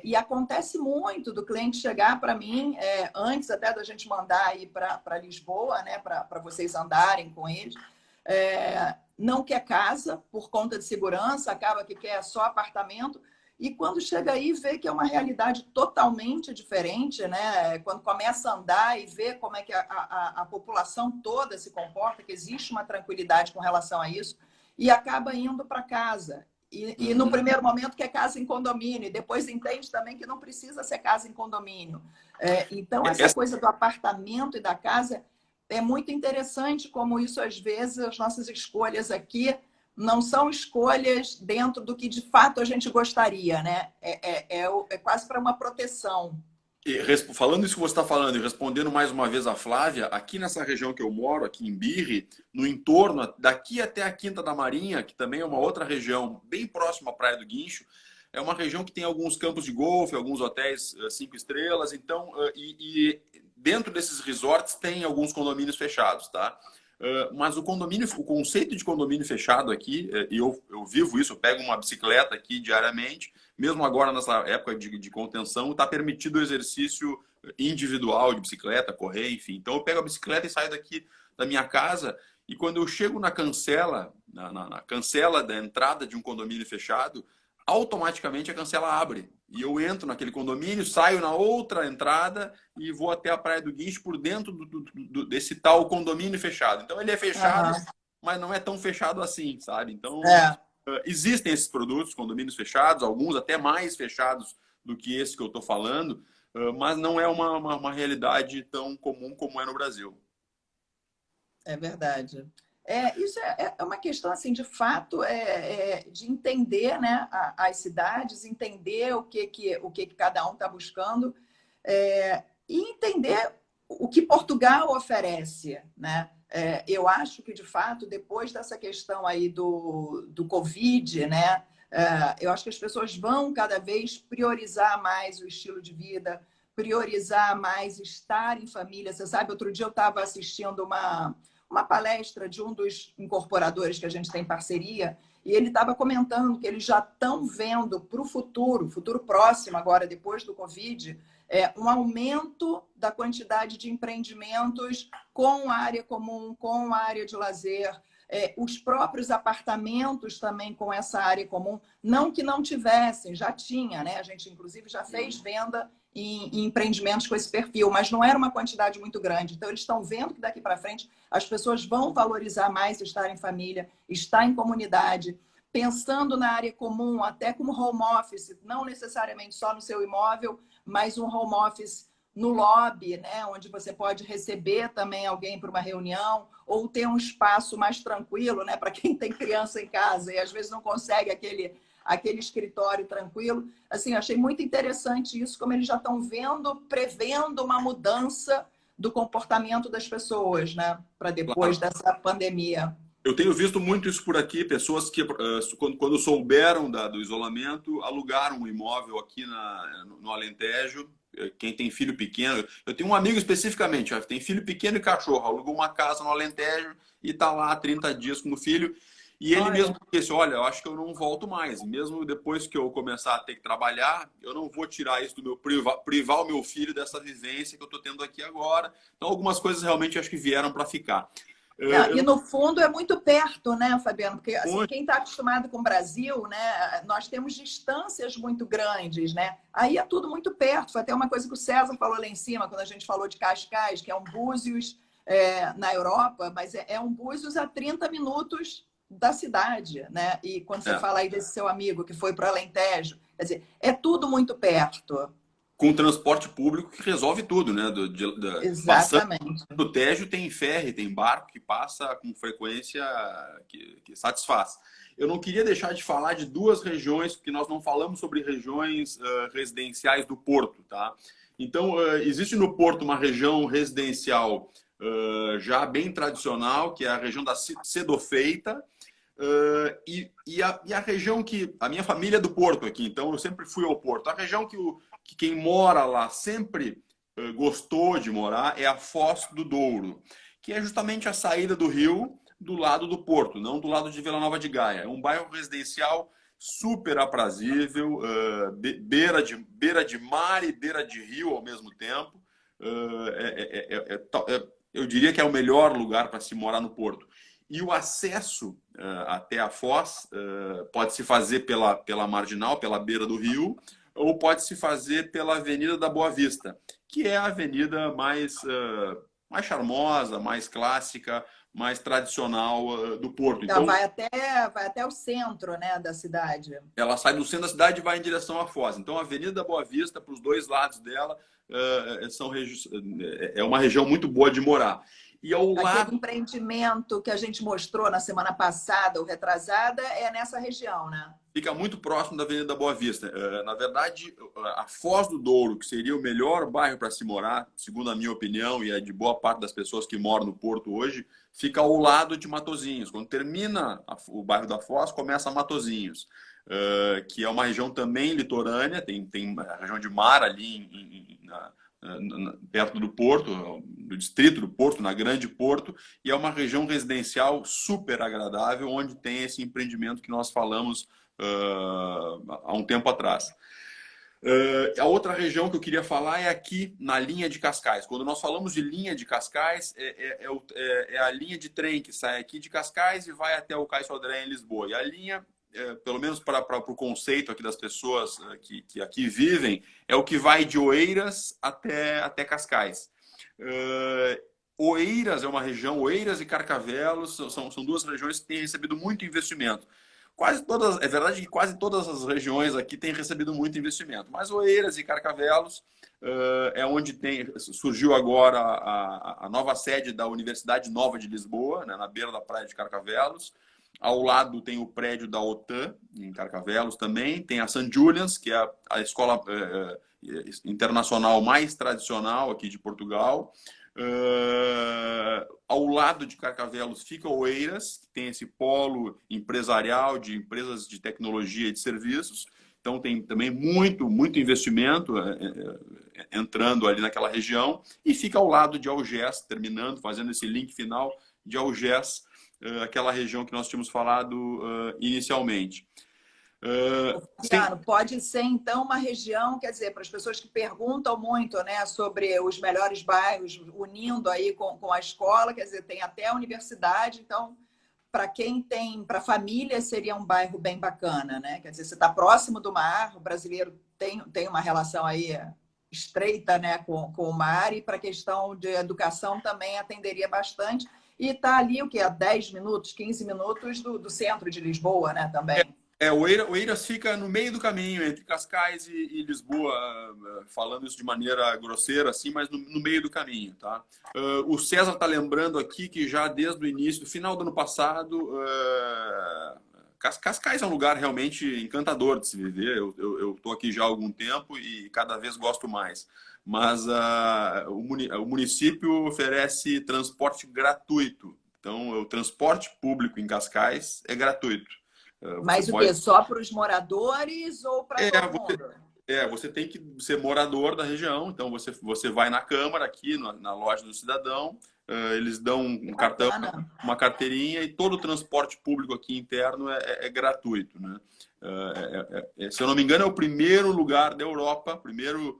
E acontece muito do cliente chegar para mim, antes até da gente mandar aí para Lisboa, né, para vocês andarem com eles, não quer casa por conta de segurança, acaba que quer só apartamento. E quando chega aí, vê que é uma realidade totalmente diferente, né? Quando começa a andar e vê como é que a população toda se comporta, que existe uma tranquilidade com relação a isso, e acaba indo para casa. E no primeiro momento quer casa em condomínio, e depois entende também que não precisa ser casa em condomínio. Então, essa coisa do apartamento e da casa é muito interessante, como isso, às vezes, as nossas escolhas aqui não são escolhas dentro do que de fato a gente gostaria, né? É quase para uma proteção. Falando isso que você está falando e respondendo mais uma vez a Flávia, aqui nessa região que eu moro, aqui em Birre, no entorno, daqui até a Quinta da Marinha, que também é uma outra região bem próxima à Praia do Guincho, é uma região que tem alguns campos de golfe, alguns hotéis 5 estrelas, então, e dentro desses resorts tem alguns condomínios fechados, tá? Mas o conceito de condomínio fechado aqui, e eu vivo isso, eu pego uma bicicleta aqui diariamente, mesmo agora nessa época de contenção, está permitido o exercício individual de bicicleta, correr, enfim. Então eu pego a bicicleta e saio daqui da minha casa, e quando eu chego na cancela, na cancela da entrada de um condomínio fechado, automaticamente a cancela abre. E eu entro naquele condomínio, saio na outra entrada e vou até a Praia do Guincho por dentro desse tal condomínio fechado. Então ele é fechado, mas não é tão fechado assim, sabe? Então existem esses produtos, condomínios fechados, alguns até mais fechados do que esse que eu estou falando, mas não é uma realidade tão comum como é no Brasil. É verdade. Isso é uma questão, assim, de fato, de entender, né, as cidades, entender o que cada um está buscando, e entender o que Portugal oferece, né? Eu acho que, de fato, depois dessa questão aí do Covid, né, eu acho que as pessoas vão cada vez priorizar mais o estilo de vida, priorizar mais estar em família. Você sabe, outro dia eu estava assistindo uma palestra de um dos incorporadores que a gente tem parceria, e ele estava comentando que eles já estão vendo para o futuro próximo, agora depois do Covid, um aumento da quantidade de empreendimentos com área comum, com área de lazer, os próprios apartamentos também com essa área comum, não que não tivessem, já tinha, né? A gente, inclusive, já fez venda em empreendimentos com esse perfil, mas não era uma quantidade muito grande. Então, eles estão vendo que daqui para frente as pessoas vão valorizar mais estar em família, estar em comunidade, pensando na área comum, até como home office, não necessariamente só no seu imóvel, mas um home office no lobby, né, onde você pode receber também alguém para uma reunião, ou ter um espaço mais tranquilo, né, para quem tem criança em casa e às vezes não consegue aquele escritório tranquilo. Assim, achei muito interessante isso, como eles já estão prevendo uma mudança do comportamento das pessoas, né, para depois dessa pandemia. Eu tenho visto muito isso por aqui, pessoas que, quando souberam do isolamento, alugaram um imóvel aqui no Alentejo. Quem tem filho pequeno, eu tenho um amigo especificamente, tem filho pequeno e cachorro, alugou uma casa no Alentejo e está lá há 30 dias com o filho. E ele mesmo disse, olha, eu acho que eu não volto mais. Mesmo depois que eu começar a ter que trabalhar, eu não vou tirar isso do meu privar o meu filho dessa vivência que eu estou tendo aqui agora. Então, algumas coisas realmente acho que vieram para ficar. E no fundo é muito perto, né, Fabiano? Porque assim, quem está acostumado com o Brasil, né, nós temos distâncias muito grandes, né? Aí é tudo muito perto. Foi até uma coisa que o César falou lá em cima, quando a gente falou de Cascais, que é um Búzios na Europa, mas é um Búzios a 30 minutos da cidade, né? E quando você fala aí desse seu amigo que foi para o Alentejo, quer dizer, é tudo muito perto. Com transporte público que resolve tudo, né? Exatamente. Do Tejo tem ferry, tem barco que passa com frequência que satisfaz. Eu não queria deixar de falar de duas regiões, porque nós não falamos sobre regiões residenciais do Porto, tá? Então, existe no Porto uma região residencial já bem tradicional, que é a região da Sedofeita, e a região que... A minha família é do Porto aqui, então eu sempre fui ao Porto. A região que quem mora lá sempre gostou de morar é a Foz do Douro, que é justamente a saída do rio do lado do Porto, não do lado de Vila Nova de Gaia. É um bairro residencial super aprazível, beira de mar e beira de rio ao mesmo tempo. Eu diria que é o melhor lugar para se morar no Porto. E o acesso até a Foz pode se fazer pela Marginal, pela beira do rio, ou pode se fazer pela Avenida da Boa Vista, que é a avenida mais charmosa, mais clássica, mais tradicional do Porto. Então, Então, vai até o centro, né, da cidade. ela sai do centro da cidade e vai em direção à Foz. Então, a Avenida da Boa Vista, para os dois lados dela, é uma região muito boa de morar. E ao lado... Aquele empreendimento que a gente mostrou na semana passada ou retrasada é nessa região, né? Fica muito próximo da Avenida da Boa Vista. Na verdade, a Foz do Douro, que seria o melhor bairro para se morar, segundo a minha opinião e a de boa parte das pessoas que moram no Porto hoje, fica ao lado de Matosinhos. Quando termina o bairro da Foz, começa Matosinhos, que é uma região também litorânea, tem a região de mar ali perto do Porto, do distrito do Porto, na Grande Porto, e é uma região residencial super agradável, onde tem esse empreendimento que nós falamos há um tempo atrás. A outra região que eu queria falar é aqui na linha de Cascais. Quando nós falamos de linha de Cascais, é a linha de trem que sai aqui de Cascais e vai até o Cais Sodré em Lisboa. E a linha, pelo menos para o conceito aqui das pessoas que aqui vivem, é o que vai de Oeiras até Cascais. Oeiras é uma região, Oeiras e Carcavelos são duas regiões que têm recebido muito investimento. É verdade que quase todas as regiões aqui têm recebido muito investimento, mas Oeiras e Carcavelos é onde surgiu agora a nova sede da Universidade Nova de Lisboa, né, na beira da praia de Carcavelos. Ao lado tem o prédio da OTAN, em Carcavelos também. Tem a St. Julian's, que é a escola internacional mais tradicional aqui de Portugal. Ao lado de Carcavelos fica Oeiras, que tem esse polo empresarial de empresas de tecnologia e de serviços. Então tem também muito investimento entrando ali naquela região. E fica ao lado de Algés, fazendo esse link final de Algés, aquela região que nós tínhamos falado inicialmente. Pode ser, então, uma região, quer dizer, para as pessoas que perguntam muito, né, sobre os melhores bairros, unindo aí com a escola, quer dizer, tem até a universidade, então, para a família, seria um bairro bem bacana, né? Quer dizer, você está próximo do mar, o brasileiro tem uma relação aí estreita, né, com o mar, e para a questão de educação também atenderia bastante. E está ali, o que? A 10 minutos, 15 minutos do centro de Lisboa, né, também. Oeiras fica no meio do caminho, entre Cascais e Lisboa, falando isso de maneira grosseira, assim, mas no meio do caminho, tá? O César está lembrando aqui que já desde o início, do final do ano passado, Cascais é um lugar realmente encantador de se viver. Eu estou aqui já há algum tempo e cada vez gosto mais. Mas o município oferece transporte gratuito. Então, o transporte público em Cascais é gratuito. Mas o quê? Só para os moradores ou para todo mundo? Você tem que ser morador da região. Então, você vai na Câmara, aqui na loja do cidadão, eles dão um cartão, uma carteirinha, e todo o transporte público aqui interno é gratuito, né? Se eu não me engano, é o primeiro lugar da Europa, primeiro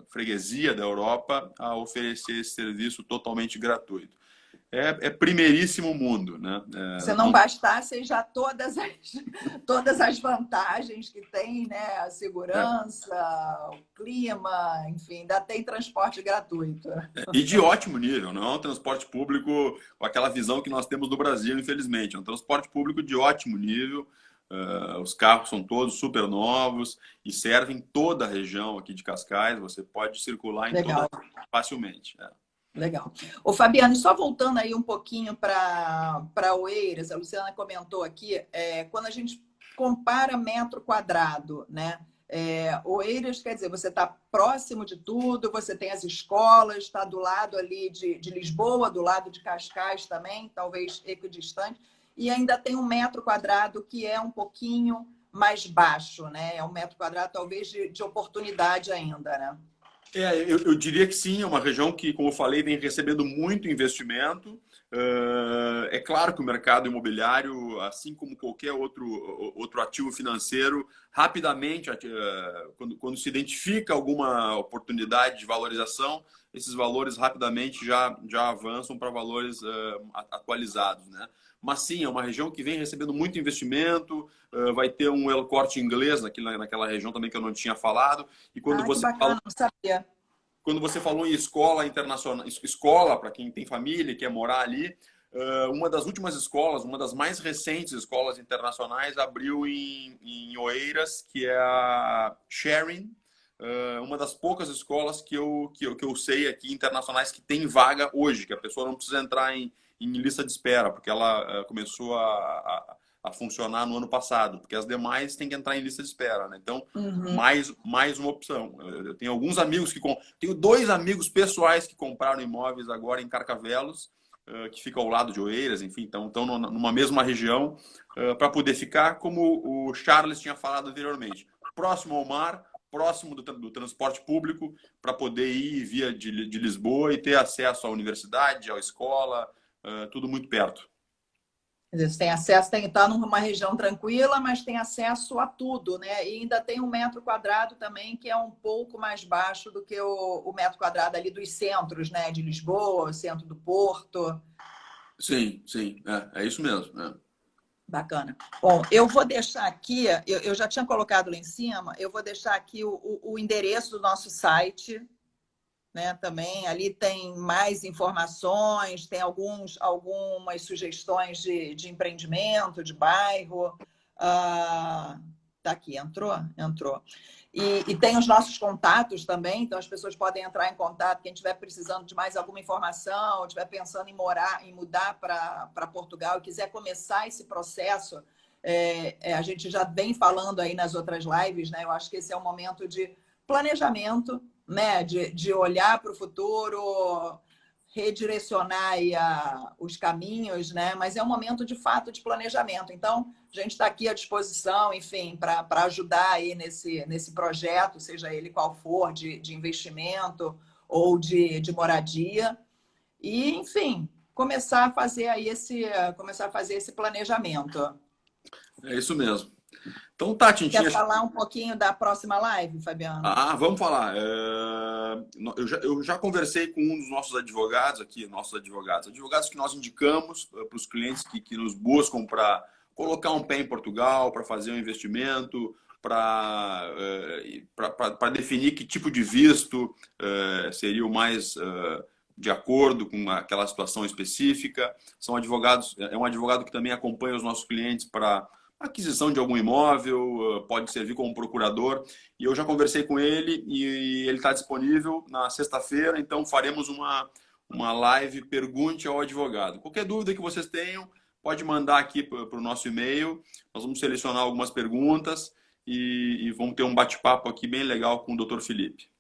freguesia da Europa a oferecer esse serviço totalmente gratuito. É primeiríssimo mundo, né? Se não bastassem já todas as vantagens que tem, né? A segurança, o clima, enfim, ainda tem transporte gratuito. E de ótimo nível, não é um transporte público com aquela visão que nós temos no Brasil, infelizmente. É um transporte público de ótimo nível. Os carros são todos super novos e servem toda a região aqui de Cascais. Você pode circular em toda facilmente. Legal. Ô, Fabiano, só voltando aí um pouquinho para Oeiras, a Luciana comentou aqui, quando a gente compara metro quadrado, né? Oeiras, quer dizer, você está próximo de tudo, você tem as escolas, está do lado ali de Lisboa, do lado de Cascais também, talvez equidistante, e ainda tem um metro quadrado que é um pouquinho mais baixo, né? É um metro quadrado talvez de oportunidade ainda, né? Eu diria que sim, é uma região que, como eu falei, vem recebendo muito investimento. É claro que o mercado imobiliário, assim como qualquer outro ativo financeiro, rapidamente, quando se identifica alguma oportunidade de valorização, esses valores rapidamente já avançam para valores atualizados, né? Mas sim, é uma região que vem recebendo muito investimento, vai ter um El Corte Inglês naquela região também que eu não tinha falado. E quando Ah, que você bacana, não sabia. quando você falou em escola internacional, escola para quem tem família e quer morar ali, uma das últimas escolas, uma das mais recentes escolas internacionais, abriu em Oeiras, que é a Sharing, uma das poucas escolas que eu sei aqui internacionais que tem vaga hoje, que a pessoa não precisa entrar em lista de espera, porque ela começou a funcionar no ano passado, porque as demais têm que entrar em lista de espera, né? Então, Uhum. mais uma opção. Eu tenho alguns amigos tenho 2 amigos pessoais que compraram imóveis agora em Carcavelos, que fica ao lado de Oeiras, enfim, estão numa mesma região, para poder ficar, como o Charles tinha falado anteriormente, próximo ao mar, próximo do transporte público, para poder ir e vir de Lisboa e ter acesso à universidade, à escola, tudo muito perto. Quer dizer, você tem acesso, tem que estar numa região tranquila, mas tem acesso a tudo, né? E ainda tem um metro quadrado também, que é um pouco mais baixo do que o metro quadrado ali dos centros, né? De Lisboa, centro do Porto. Sim, sim, é isso mesmo. Bacana. Bom, eu vou deixar aqui, eu já tinha colocado lá em cima, eu vou deixar aqui o endereço do nosso site, né? Também ali tem mais informações, tem algumas sugestões de empreendimento, de bairro. Tá aqui, entrou? Entrou. E tem os nossos contatos também, então as pessoas podem entrar em contato, quem estiver precisando de mais alguma informação, estiver pensando em mudar para Portugal e quiser começar esse processo, a gente já vem falando aí nas outras lives, né? Eu acho que esse é um momento de planejamento, né? De olhar para o futuro, redirecionar aí os caminhos, né? Mas é um momento de fato de planejamento. Então, a gente está aqui à disposição, enfim, para ajudar aí nesse projeto, seja ele qual for, de investimento ou de moradia. E, enfim, começar a fazer esse planejamento. É isso mesmo. Então tá, Quer Tintinha. falar um pouquinho da próxima live, Fabiano? Vamos falar. Eu já conversei com um dos nossos advogados aqui, advogados que nós indicamos para os clientes que nos buscam para colocar um pé em Portugal, para fazer um investimento, para definir que tipo de visto seria o mais de acordo com aquela situação específica. São advogados, é um advogado que também acompanha os nossos clientes para aquisição de algum imóvel, pode servir como procurador. E eu já conversei com ele e ele está disponível na sexta-feira, então faremos uma live Pergunte ao Advogado. Qualquer dúvida que vocês tenham, pode mandar aqui para o nosso e-mail. Nós vamos selecionar algumas perguntas e vamos ter um bate-papo aqui bem legal com o Dr. Felipe.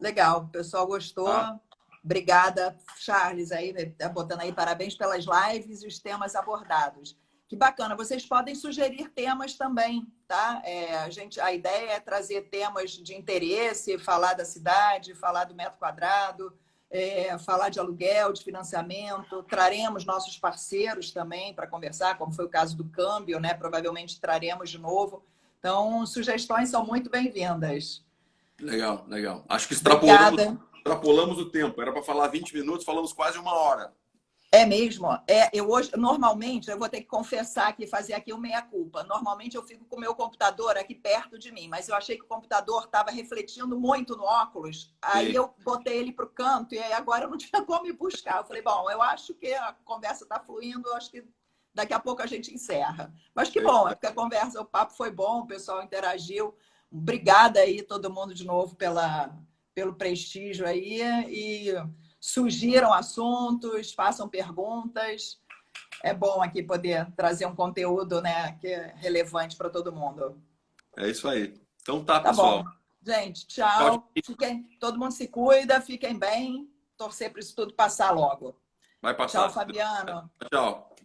Legal, o pessoal gostou. Tá? Obrigada, Charles, aí, tá botando aí parabéns pelas lives e os temas abordados. Que bacana, vocês podem sugerir temas também, tá? A ideia é trazer temas de interesse, falar da cidade, falar do metro quadrado, falar de aluguel, de financiamento. Traremos nossos parceiros também para conversar, como foi o caso do câmbio, né? Provavelmente traremos de novo. Então, sugestões são muito bem-vindas. Legal, legal. Acho que extrapolamos o tempo. Era para falar 20 minutos, falamos quase 1 hora. É mesmo? Eu hoje, normalmente, eu vou ter que confessar aqui, fazer aqui o meia-culpa. Normalmente eu fico com o meu computador aqui perto de mim, mas eu achei que o computador estava refletindo muito no óculos. Aí Sim. eu botei ele para o canto e aí agora eu não tinha como ir buscar. Eu falei, bom, eu acho que a conversa está fluindo, eu acho que daqui a pouco a gente encerra. Mas que bom, porque a conversa, o papo foi bom, o pessoal interagiu. Obrigada aí todo mundo de novo pelo prestígio aí e sugiram assuntos, façam perguntas. É bom aqui poder trazer um conteúdo, né, que é relevante para todo mundo. É isso aí. Então tá, Tá pessoal. bom. Gente, tchau. Todo mundo se cuida, fiquem bem. Torcer para isso tudo passar logo. Vai passar. Tchau, Fabiano. Tchau.